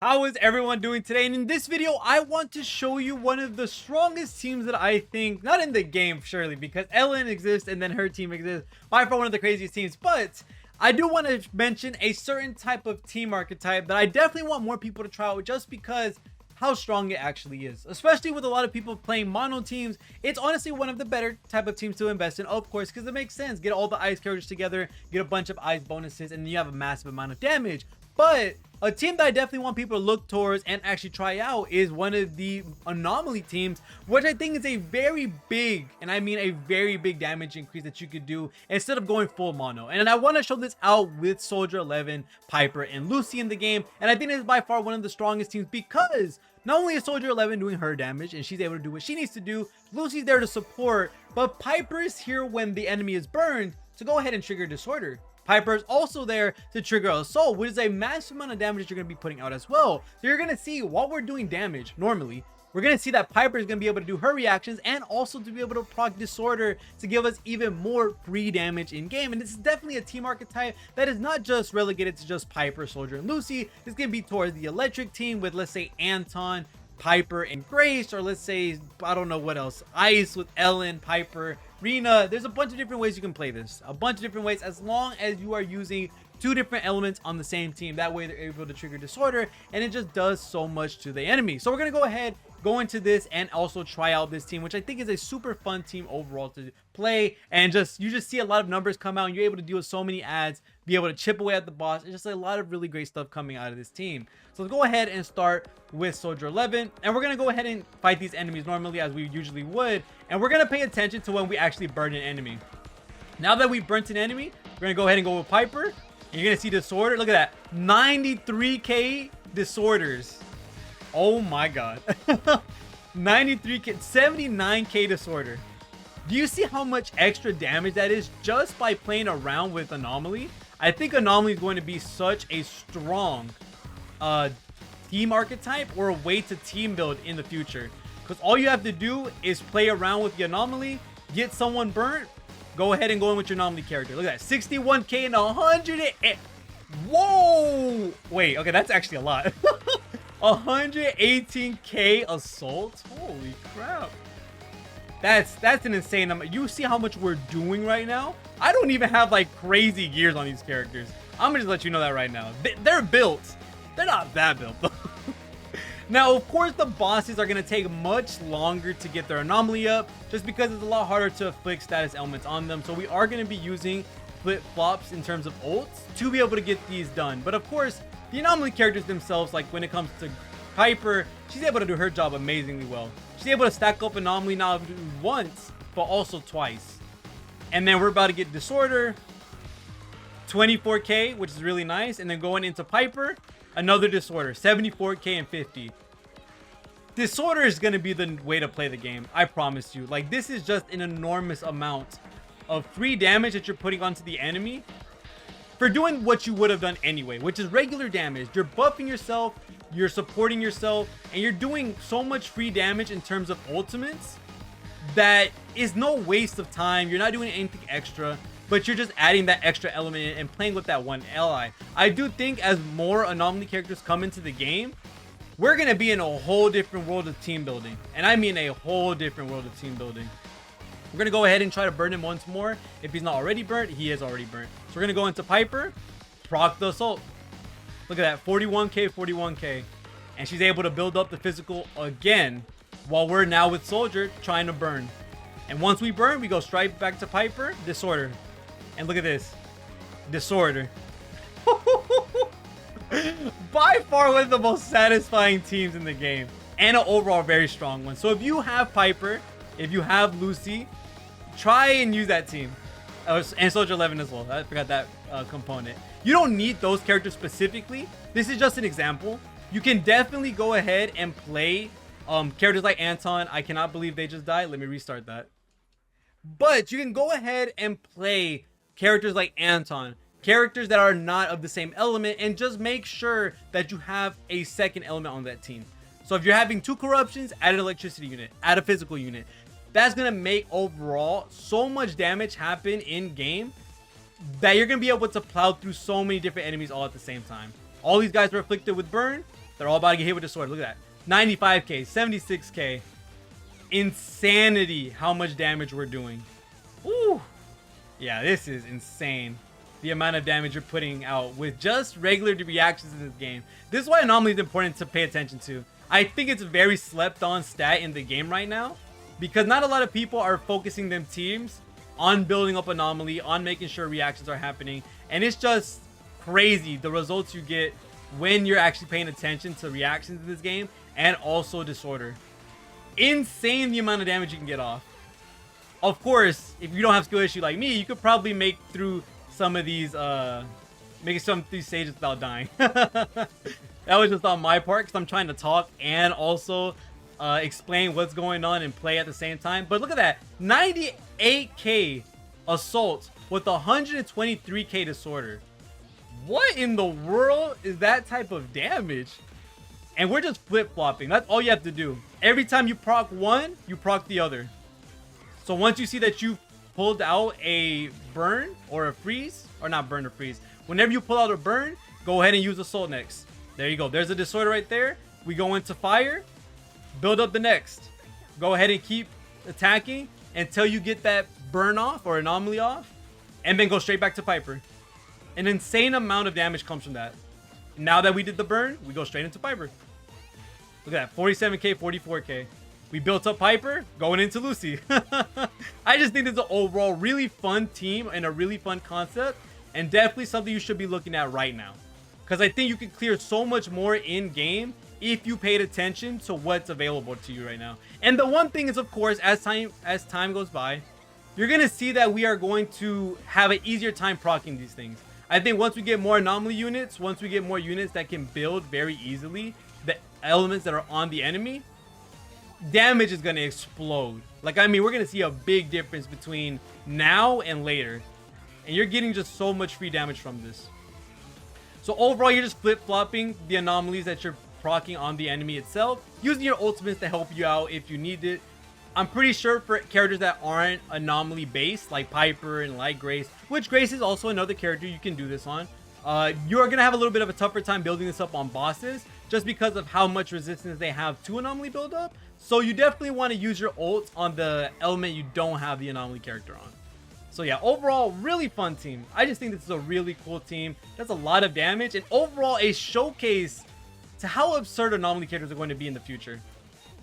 How is everyone doing today? And in this video, I want to show you one of the strongest teams that I think, not in the game, surely, because Ellen exists and then her team exists. By far one of the craziest teams, but I do want to mention a certain type of team archetype that I definitely want more people to try out just because how strong it actually is, especially with a lot of people playing mono teams. It's honestly one of the better type of teams to invest in, of course, because it makes sense. Get all the ice characters together, get a bunch of ice bonuses, and you have a massive amount of damage. But a team that I definitely want people to look towards and actually try out is one of the Anomaly teams, which I think is a very big, and I mean a very big damage increase that you could do instead of going full mono. And I want to show this out with Soldier 11, Piper, and Lucy in the game. And I think it is by far one of the strongest teams because not only is Soldier 11 doing her damage and she's able to do what she needs to do, Lucy's there to support, but Piper is here when the enemy is burned to go ahead and trigger Disorder. Piper is also there to trigger Assault, which is a massive amount of damage that you're going to be putting out as well. So you're going to see while we're doing damage normally, we're going to see that Piper is going to be able to do her reactions and also to be able to proc Disorder to give us even more free damage in game. And this is definitely a team archetype that is not just relegated to just Piper, Soldier, and Lucy. It's going to be towards the electric team with, let's say, Anton, Piper, and Grace, or let's say, I don't know what else, Ice with Ellen, Piper, Rena. There's a bunch of different ways you can play this, a bunch of different ways, as long as you are using two different elements on the same team. That way they're able to trigger Disorder, and it just does so much to the enemy. So we're gonna go ahead, go into this, and also try out this team, which I think is a super fun team overall to play. And you just see a lot of numbers come out, and you're able to deal with so many ads, be able to chip away at the boss. It's just a lot of really great stuff coming out of this team. So let's go ahead and start with Soldier 11, and we're gonna go ahead and fight these enemies normally as we usually would, and we're gonna pay attention to when we actually burn an enemy. Now that we've burnt an enemy, we're gonna go ahead and go with Piper, and you're gonna see Disorder. Look at that, 93k Disorders. Oh my god. 93k, 79k Disorder. Do you see how much extra damage that is just by playing around with Anomaly? I think Anomaly is going to be such a strong team archetype or a way to team build in the future, because all you have to do is play around with the Anomaly, get someone burnt, go ahead and go in with your Anomaly character. Look at that, 61k and 100. Whoa, wait, okay, that's actually a lot. 118k Assault. Holy crap, that's an insane number. You see how much we're doing right now? I don't even have like crazy gears on these characters. I'm gonna just let you know that right now. They're built. They're not that built though. Now, of course, the bosses are going to take much longer to get their Anomaly up, just because it's a lot harder to afflict status elements on them. So we are going to be using flip-flops in terms of ults to be able to get these done. But of course, the Anomaly characters themselves, like when it comes to Piper, she's able to do her job amazingly well. She's able to stack up Anomaly not once, but also twice. And then we're about to get Disorder, 24k, which is really nice. And then going into Piper, another Disorder, 74k and 50. Disorder is going to be the way to play the game, I promise you. Like, this is just an enormous amount of free damage that you're putting onto the enemy for doing what you would have done anyway, which is regular damage. You're buffing yourself, you're supporting yourself, and you're doing so much free damage in terms of ultimates that is no waste of time. You're not doing anything extra, but you're just adding that extra element in and playing with that one ally. I do think as more Anomaly characters come into the game, we're going to be in a whole different world of team building. And I mean a whole different world of team building. We're going to go ahead and try to burn him once more. If he's not already burnt, he is already burnt. So we're going to go into Piper, proc the Assault. Look at that, 41k, 41k. And she's able to build up the physical again, while we're now with Soldier trying to burn. And once we burn, we go straight back to Piper, Disorder. And look at this, Disorder. By far one of the most satisfying teams in the game, and an overall very strong one. So if you have Piper, if you have Lucy, try and use that team. And Soldier 11 as well. I forgot that component. You don't need those characters specifically. This is just an example. You can definitely go ahead and play characters like Anton. I cannot believe they just died. Let me restart that. But you can go ahead and play characters like Anton, characters that are not of the same element, and just make sure that you have a second element on that team. So if you're having two corruptions, add an electricity unit, add a physical unit. That's going to make overall so much damage happen in game that you're going to be able to plow through so many different enemies all at the same time. All these guys are afflicted with burn. They're all about to get hit with the sword. Look at that. 95k, 76k. Insanity how much damage we're doing. Ooh. Yeah, this is insane. The amount of damage you're putting out with just regular reactions in this game. This is why Anomaly is important to pay attention to. I think it's a very slept on stat in the game right now, because not a lot of people are focusing them teams on building up Anomaly, on making sure reactions are happening. And it's just crazy the results you get when you're actually paying attention to reactions in this game, and also Disorder. Insane the amount of damage you can get off. Of course, if you don't have skill issue like me, you could probably make through some of these stages without dying. That was just on my part, because I'm trying to talk and also explain what's going on and play at the same time. But look at that, 98k assault with 123k disorder. What in the world is that type of damage? And we're just flip-flopping. That's all you have to do. Every time you proc one, you proc the other. So once you see that you've pulled out a burn or a freeze, or not burn or freeze, whenever you pull out a burn, go ahead and use assault next. There you go. There's a disorder right there. We go into fire, build up the next. Go ahead and keep attacking until you get that burn off or anomaly off, and then go straight back to Piper. An insane amount of damage comes from that. Now that we did the burn, we go straight into Piper. Look at that, 47k, 44k. We built up Piper, going into Lucy. I just think this is an overall really fun team and a really fun concept, and definitely something you should be looking at right now. Because I think you can clear so much more in game if you paid attention to what's available to you right now. And the one thing is, of course, as time goes by, you're going to see that we are going to have an easier time proccing these things. I think once we get more anomaly units, once we get more units that can build very easily the elements that are on the enemy, damage is going to explode. Like, I mean, we're going to see a big difference between now and later. And you're getting just so much free damage from this. So overall, you're just flip-flopping the anomalies that you're proccing on the enemy itself, using your ultimates to help you out if you need it. I'm pretty sure for characters that aren't anomaly based, like Piper and like Grace, which Grace is also another character you can do this on, you're going to have a little bit of a tougher time building this up on bosses, just because of how much resistance they have to anomaly buildup. So you definitely want to use your ult on the element you don't have the anomaly character on. So yeah, overall, really fun team. I just think this is a really cool team. Does a lot of damage, and overall a showcase to how absurd anomaly characters are going to be in the future.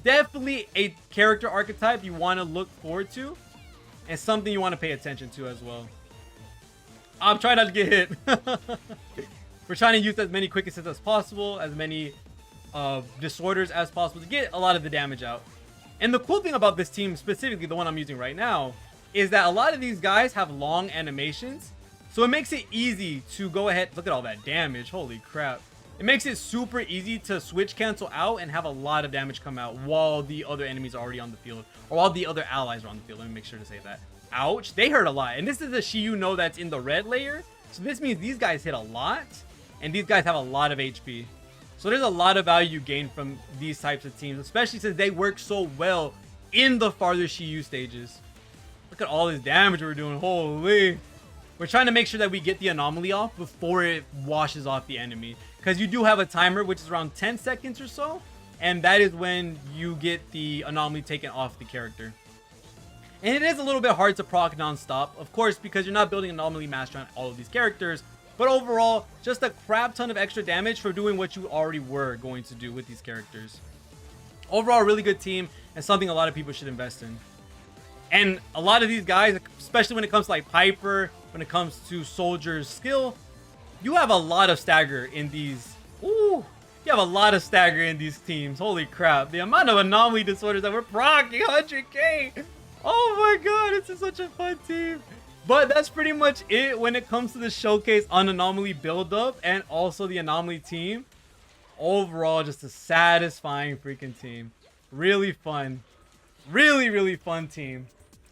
Definitely a character archetype you want to look forward to, and something you want to pay attention to as well. I'm trying not to get hit. We're trying to use as many quick assists as possible, as many disorders as possible to get a lot of the damage out. And the cool thing about this team, specifically the one I'm using right now, is that a lot of these guys have long animations, so it makes it easy to go ahead. Look at all that damage. Holy crap. It makes it super easy to switch cancel out and have a lot of damage come out while the other enemies are already on the field, or while the other allies are on the field. Let me make sure to say that. Ouch, they hurt a lot. And this is a shiyu no that's in the red layer, so this means these guys hit a lot, and these guys have a lot of HP. So there's a lot of value you gain from these types of teams, especially since they work so well in the farther shiyu stages. Look at all this damage we're doing. Holy. We're trying to make sure that we get the anomaly off before it washes off the enemy, because you do have a timer, which is around 10 seconds or so, and that is when you get the anomaly taken off the character. And it is a little bit hard to proc non-stop, of course, because you're not building anomaly mastery on all of these characters, but overall, just a crap ton of extra damage for doing what you already were going to do with these characters. Overall, really good team, and something a lot of people should invest in. And a lot of these guys, especially when it comes to like Piper, when it comes to Soldier's skill, you have a lot of stagger in these. Ooh, you have a lot of stagger in these teams. Holy crap. The amount of anomaly disorders that we're proccing, 100k. Oh my god, this is such a fun team. But that's pretty much it when it comes to the showcase on anomaly buildup and also the anomaly team. Overall, just a satisfying freaking team. Really fun. Really, really fun team.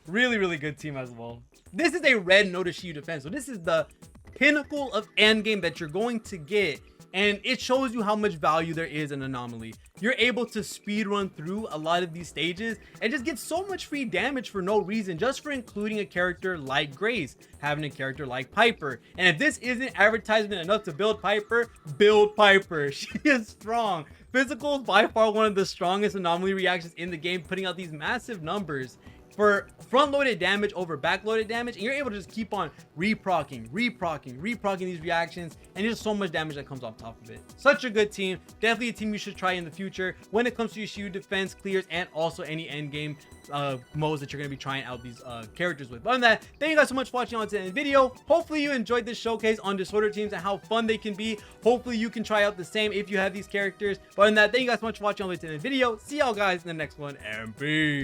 Really, really good team as well. This is a red Notice Shiyu defense. So this is the pinnacle of endgame that you're going to get. And it shows you how much value there is in Anomaly. You're able to speed run through a lot of these stages and just get so much free damage for no reason, just for including a character like Grace, having a character like Piper. And if this isn't advertisement enough to build Piper, build Piper. She is strong. Physical is by far one of the strongest anomaly reactions in the game, putting out these massive numbers for front-loaded damage over back-loaded damage, and you're able to just keep on reprocking these reactions, and there's so much damage that comes off top of it. Such a good team. Definitely a team you should try in the future when it comes to your shiyu defense, clears, and also any end game modes that you're going to be trying out these characters with. But other than that, thank you guys so much for watching on today's video. Hopefully you enjoyed this showcase on disorder teams and how fun they can be. Hopefully you can try out the same if you have these characters. But other than that, thank you guys so much for watching on today's video. See y'all guys in the next one, and peace.